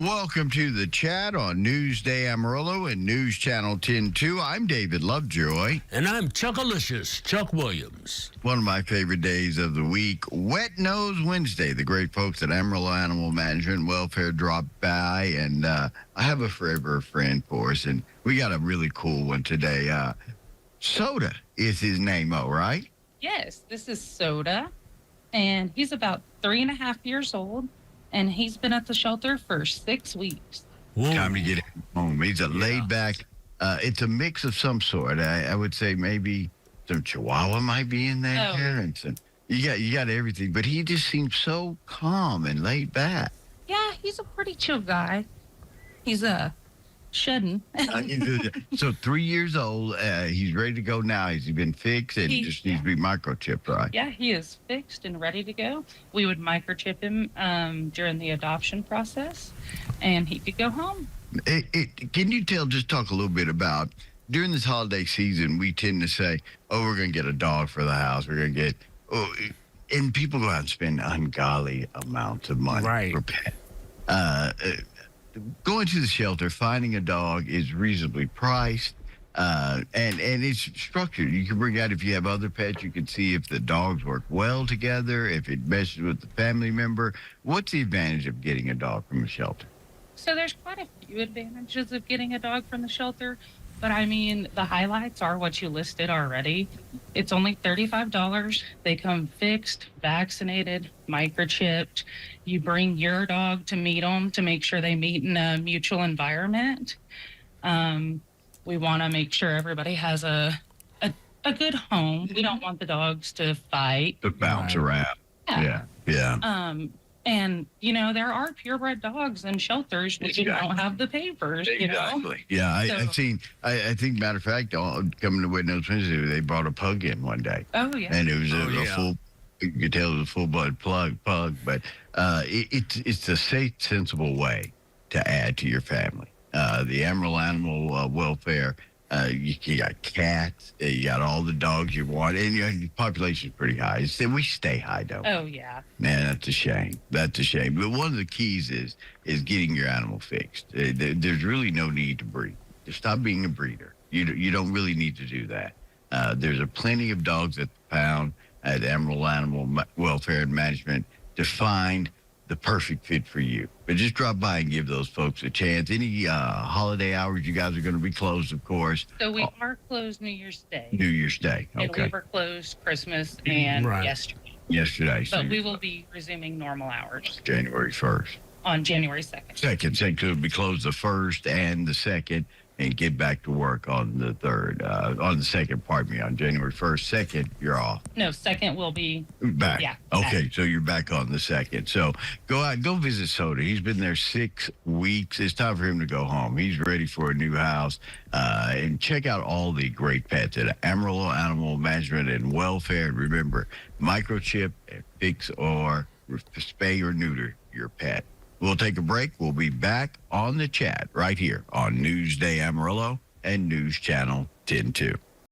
Welcome to the chat on Newsday Amarillo and News Channel 10-2. I'm David Lovejoy. And I'm Chuckalicious, Chuck Williams. One of my favorite days of the week, Wet Nose Wednesday. The great folks at Amarillo Animal Management and Welfare dropped by, and I have a forever friend for us, and we got a really cool one today. Soda is his name, right? Yes, this is Soda, and he's about 3.5 years old. And he's been at the shelter for 6 weeks. Whoa. Time to get him home. He's a laid back, it's a mix of some sort. I would say maybe some Chihuahua might be in there. And some, you got everything. But he just seems so calm and laid back. Yeah, he's a pretty chill guy. He's shedding. So 3 years old. He's ready to go now. Has he been fixed? And he just needs to be microchipped, right? Yeah, he is fixed and ready to go. We would microchip him during the adoption process, and he could go home. Can you talk a little bit about, during this holiday season, we tend to say, we're going to get a dog for the house. We're going to get, and people go out and spend ungodly amounts of money for pets. Going to the shelter, finding a dog is reasonably priced, and it's structured. You can bring out, if you have other pets, you can see if the dogs work well together, if it meshes with the family member. What's the advantage of getting a dog from a shelter? So there's quite a few advantages of getting a dog from the shelter, but I mean, the highlights are what you listed already. It's only $35. They come fixed, vaccinated, microchipped. You bring your dog to meet them to make sure they meet in a mutual environment. We want to make sure everybody has a good home. We don't want the dogs to fight. To bounce around. Yeah. And, there are purebred dogs in shelters that don't have the papers, Exactly. Yeah, I've seen, I think, matter of fact, coming to Wet Nose Wednesday, they brought a pug in one day. Oh, yeah. And it was a full, you could tell it was a full-blood pug, but it's a safe, sensible way to add to your family. The Amarillo Animal Welfare, you got cats, you got all the dogs you want, and your population's pretty high. We stay high, don't we? Oh, yeah. Man, that's a shame. That's a shame. But one of the keys is getting your animal fixed. There's really no need to breed. Just stop being a breeder. You don't really need to do that. There's plenty of dogs at the pound at Amarillo Animal Welfare and Management to find the perfect fit for you. But just drop by and give those folks a chance. Any holiday hours, you guys are going to be closed, of course. So we are closed New Year's Day. New Year's Day, okay. And we were closed Christmas and yesterday. So but we will be resuming normal hours. January 1st. On January 2nd. Second, so it'll be closed the 1st and the 2nd, and get back to work on the 3rd. On the 2nd, pardon me, on January 1st. 2nd, you're off. No, 2nd will be back. Yeah. Okay, back. So you're back on the 2nd. So go visit Soda. He's been there 6 weeks. It's time for him to go home. He's ready for a new house. And check out all the great pets at Amarillo Animal Management and Welfare. And remember, microchip, fix, or spay or neuter your pet. We'll take a break. We'll be back on the chat right here on Newsday Amarillo and News Channel 10-2.